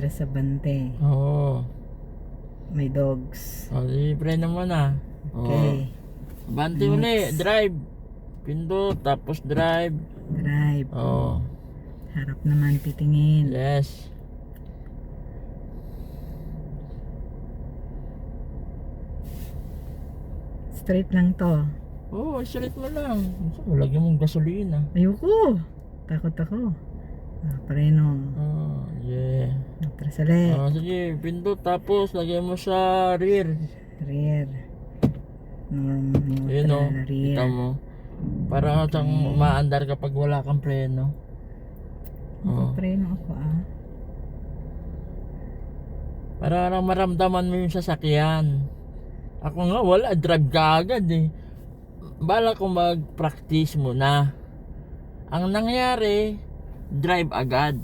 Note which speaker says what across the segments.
Speaker 1: atras sa bante.
Speaker 2: Oo.
Speaker 1: May dogs.
Speaker 2: O, libre naman ah.
Speaker 1: Okay.
Speaker 2: Bante uli, drive. Pindot, tapos drive.
Speaker 1: Drive.
Speaker 2: Oo.
Speaker 1: Harap naman titingin.
Speaker 2: Yes.
Speaker 1: Straight lang to.
Speaker 2: Oo, straight mo lang. Lagyan mong gasolina.
Speaker 1: Ayoko. Takot ako. Preno.
Speaker 2: Oh, yeah.
Speaker 1: Atras ulit.
Speaker 2: Sige, pindot, tapos lagyan mo sa rear.
Speaker 1: Rear.
Speaker 2: Yun o,
Speaker 1: Neutral.
Speaker 2: kita
Speaker 1: Rear.
Speaker 2: mo. Para kang umaandar kapag wala kang preno.
Speaker 1: Preno ako
Speaker 2: Para lang maramdaman mo yung sasakyan. Ako nga wala, drive ka agad eh. Bala ko mag-practice muna. Ang nangyari, drive agad.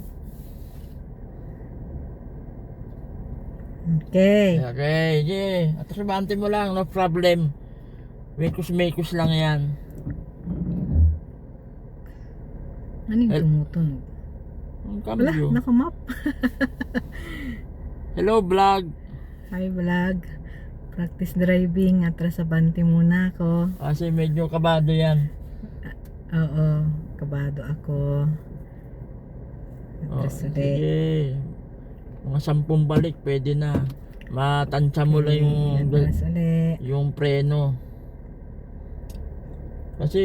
Speaker 1: Okay.
Speaker 2: Okay, yeah. At sabante mo lang, no problem. Mekos lang yan.
Speaker 1: Ano yung tumutunog?
Speaker 2: Ang
Speaker 1: Wala,
Speaker 2: cambio.
Speaker 1: nakamap.
Speaker 2: Hello vlog.
Speaker 1: Hi vlog. Practice driving. Atras sa bante muna ako.
Speaker 2: Kasi medyo kabado yan.
Speaker 1: Oo. Kabado ako. Atras ulit.
Speaker 2: Sige. Mga 10 balik pwede na. Matansya mo lang
Speaker 1: Atras ulit.
Speaker 2: yung preno. Kasi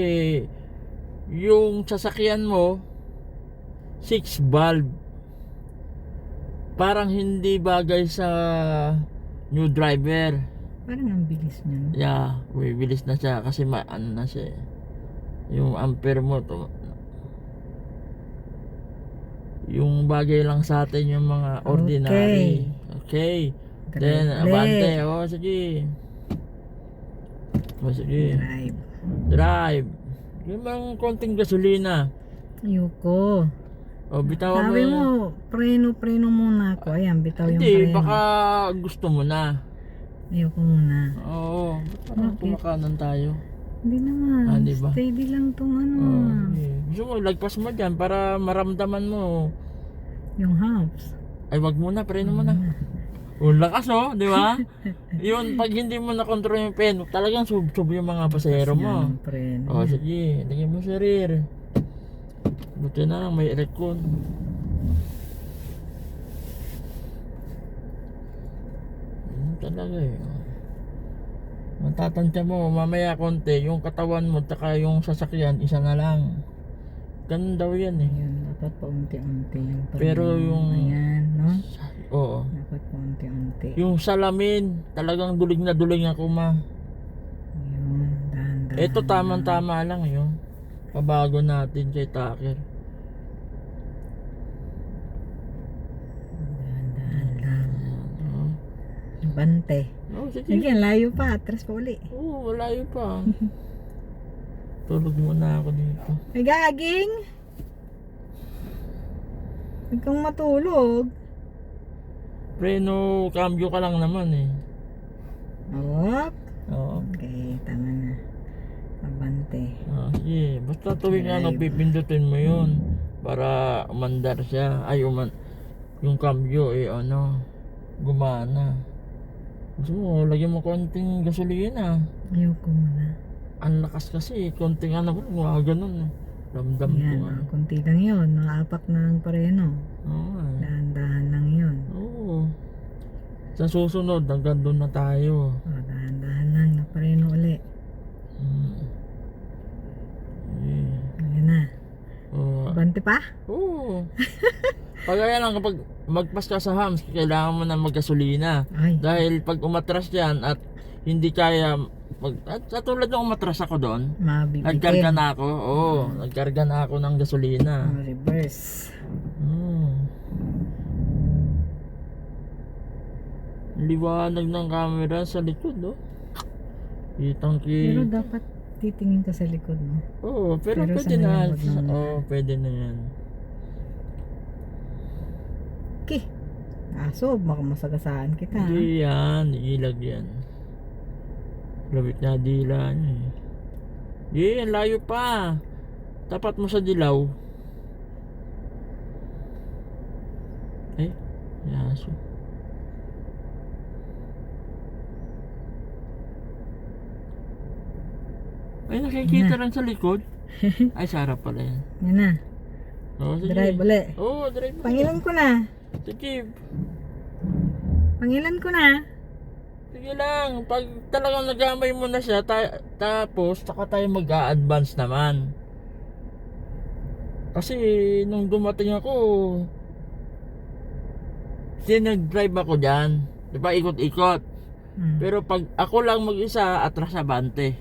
Speaker 2: yung sasakyan mo 6 valve. Parang hindi bagay sa new driver.
Speaker 1: Parang ang bilis niya, no?
Speaker 2: Yeah, bibilis na siya kasi ano na siya. Yung ampere mo to. Yung bagay lang sa atin yung mga ordinary. Okay. Then abante. Sige. Sige.
Speaker 1: Drive.
Speaker 2: Drive. Yung mga konting gasolina.
Speaker 1: Ayoko.
Speaker 2: Bitawan mo
Speaker 1: Sabi
Speaker 2: yung...
Speaker 1: mo, preno muna ako. Ayan, bitaw yung
Speaker 2: Hindi,
Speaker 1: preno.
Speaker 2: baka gusto mo na.
Speaker 1: Ayoko muna.
Speaker 2: Oo. Parang kumakanan tayo.
Speaker 1: Hindi naman.
Speaker 2: Di ba?
Speaker 1: Steady lang tong ano.
Speaker 2: Sige. Gusto mo, lagpas mo dyan para maramdaman mo.
Speaker 1: Yung humps.
Speaker 2: Ay, wag muna, preno mo na. Lakas di ba? Yun, pag hindi mo na-control yung pen, talagang sub-sub yung mga pasahero mo.
Speaker 1: Preno.
Speaker 2: Sige, lagyan mo sa rear. Buti na lang, may aircon. Talaga matatansya mo, mamaya konti, yung katawan mo, taka yung sasakyan, isa na lang. Ganun daw yan eh.
Speaker 1: Ayun, dapat paunti-unti yung preno.
Speaker 2: Pero yung...
Speaker 1: Ayan, no?
Speaker 2: Oo.
Speaker 1: Dapat paunti-unti.
Speaker 2: Yung salamin, talagang dulig na dulig ako
Speaker 1: Ayun, dahan-dahan.
Speaker 2: Ito tamang-tama lang yun. Pabago natin kay Tucker.
Speaker 1: Dahan-dahan lang. Bante.
Speaker 2: Sige.
Speaker 1: Sige, layo pa. Atras pa uli.
Speaker 2: Malayo pa. Tulog muna ako dito.
Speaker 1: Ay, gaging! Huwag kang matulog.
Speaker 2: Preno, cambio ka lang naman eh.
Speaker 1: Awak.
Speaker 2: Oo.
Speaker 1: Okay, tama na. Abante.
Speaker 2: Sige, basta tuwing pipindutin mo yun para umandar siya. Ay, yung cambio gumana. Gusto mo, lagyan mo konting gasolina.
Speaker 1: Ayoko muna.
Speaker 2: Ang lakas kasi, konting ganun. Ramdam ko
Speaker 1: Yan, kunti lang yun. Nakaapak ng preno. Dahan-dahan lang yun.
Speaker 2: Oo. Sa susunod, hanggang doon na tayo.
Speaker 1: Dahan-dahan lang na preno uli. Ayan na. Bante pa?
Speaker 2: Oo. Pagaya lang kapag magpas ka sa hams, kailangan mo na maggasolina. Dahil pag umatras yan at hindi kaya sa tulad ng umatras ako doon, nagkarga na ako. Nagkarga na ako ng gasolina.
Speaker 1: Reverse.
Speaker 2: Liwanag ng camera sa likod,
Speaker 1: Pero dapat titingin ka sa likod, no?
Speaker 2: Pero pwede na. Pwede na yan.
Speaker 1: Okay. Baka masagasaan kita.
Speaker 2: Hindi yan, ilag yan. Labit na dila niya yan, layo pa. Tapat mo sa dilaw. Yaso. Ay, nakikita rin sa likod. Ay, sa harap pala yan.
Speaker 1: Yan na.
Speaker 2: Oo, sige.
Speaker 1: Drive ulit.
Speaker 2: Oo, drive.
Speaker 1: Pangilan ko na.
Speaker 2: Sige.
Speaker 1: Pangilan ko na.
Speaker 2: Sige lang. Pag talagang nagamay mo na siya, tapos, saka tayo mag-a-advance naman. Kasi, nung dumating ako, nag-drive ako dyan. Diba, ikot-ikot. Pero pag ako lang mag-isa, atras abante.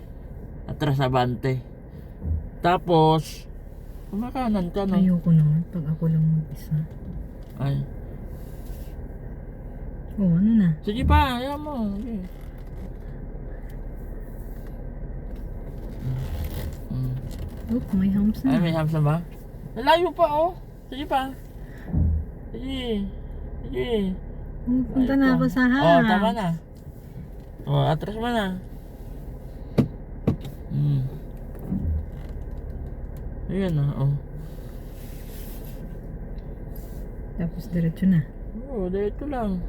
Speaker 2: Tapos, kumakanan ka, no?
Speaker 1: Ayoko naman pag ako lang mag-isa.
Speaker 2: Ay.
Speaker 1: Oo, ano na?
Speaker 2: Sige pa, ayaw mo. Sige.
Speaker 1: Oop, may humps
Speaker 2: Ay,
Speaker 1: na.
Speaker 2: may hams na ba? Nalayo pa, oh. Sige pa. Sige. Sige.
Speaker 1: Punta na ako sa humps.
Speaker 2: Oh, tama na. Oh, atras mo na. Ayan na, oh.
Speaker 1: Tapos diretso na.
Speaker 2: Oo, dito lang.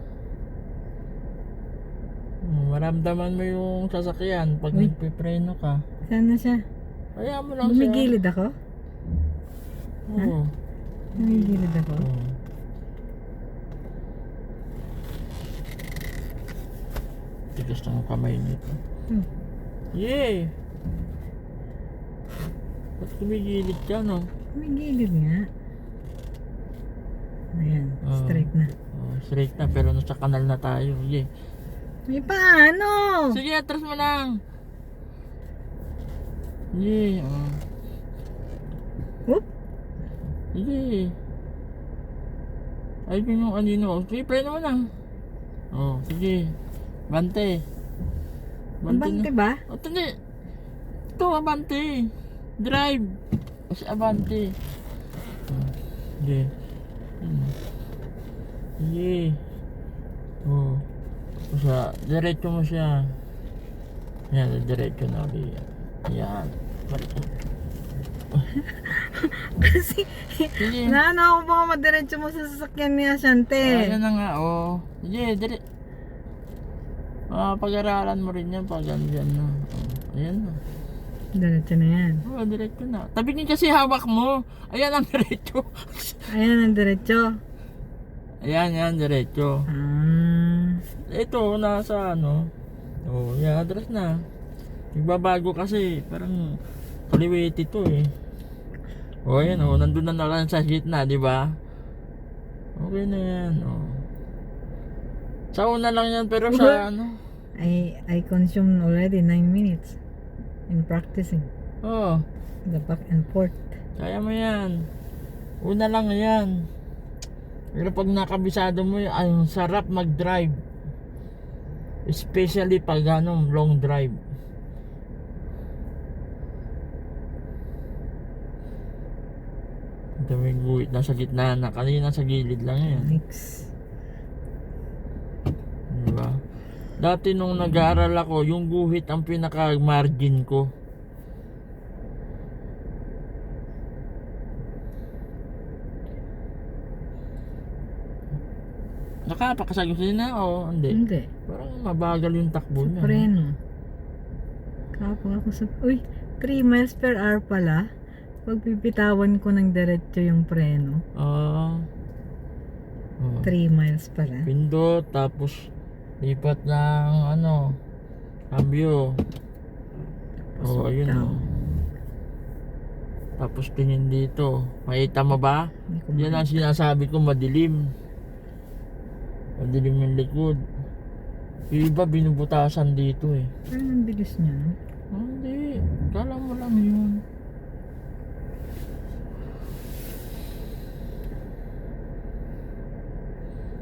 Speaker 2: Maramdaman mo yung sasakyan pag
Speaker 1: Uy.
Speaker 2: nagpipreno ka.
Speaker 1: Saan na siya?
Speaker 2: Kaya mo lang siya.
Speaker 1: Bumigilid ako?
Speaker 2: Oo.
Speaker 1: Bumigilid ako?
Speaker 2: Oo. Tigas ng kamay nito. Yay! Ba't kumigilid ka, no?
Speaker 1: Bumigilid nga. Ayan, straight na.
Speaker 2: Oh, straight na, pero nasa kanal na tayo. Yay!
Speaker 1: May paano?
Speaker 2: Sige, atras mo lang! Yay! Oh.
Speaker 1: Oop!
Speaker 2: Sige. Ay, yung anino. Sige, preno mo na. Oh, sige. Bante.
Speaker 1: Abante
Speaker 2: na.
Speaker 1: ba?
Speaker 2: O, tali. Ito, abante. Drive. Kasi abante. Sige. Sige. Oh. Sa diretso mo siya. Yan, diretso na ulit. Yan. Balik.
Speaker 1: Kasi,
Speaker 2: Sige.
Speaker 1: naano ako baka madiretso mo sa sasakyan ni Asante.
Speaker 2: Ayan na nga, oh. Sige, pag-aralan mo rin yan pag andyan na. Oh, ayan na.
Speaker 1: Diretso na yan.
Speaker 2: Oh, diretso na. Tabingin kasi hawak mo. Ayan ang diretso.
Speaker 1: Ayan ang diretso.
Speaker 2: Ayan, yan, diretso.
Speaker 1: Ah.
Speaker 2: Ito, nasa ano. Oh, yan, address na. Nagbabago kasi, parang kaliwiti to eh. Oh, ayan, oh, nandun na lang sa gitna, di ba? Okay na yan, oh. Sa una lang yan, pero sa ano.
Speaker 1: I consumed already 9 minutes in practicing
Speaker 2: Oh,
Speaker 1: the back and forth.
Speaker 2: kaya mo yan. Una lang yan. Pero pag nakabisado mo, ay sarap mag-drive. Especially pag long drive. Ito may guhit nasa gitna na. Kanina sa gilid lang yan.
Speaker 1: Next.
Speaker 2: Diba? Dati nung nag-aaral ako, yung guhit ang pinaka-margin ko. Nakapakasagin na o hindi?
Speaker 1: Hindi.
Speaker 2: Parang mabagal yung takbo niya.
Speaker 1: Preno. Kapag ako sa... Uy, 3 miles per hour pala. Pag pipitawan ko ng diretso yung preno.
Speaker 2: Ah.
Speaker 1: 3 miles pala.
Speaker 2: Pindot, tapos lipat ng ano, cambio. Oh, ayun
Speaker 1: down.
Speaker 2: oh. Tapos tingin dito. Makita mo ba?
Speaker 1: Hindi ko
Speaker 2: Yan ang sinasabi ko, madilim. Madilim yung likod. Yung iba binubutasan dito eh.
Speaker 1: Parang ang bilis niya, no?
Speaker 2: Hindi. Kala mo lang yun.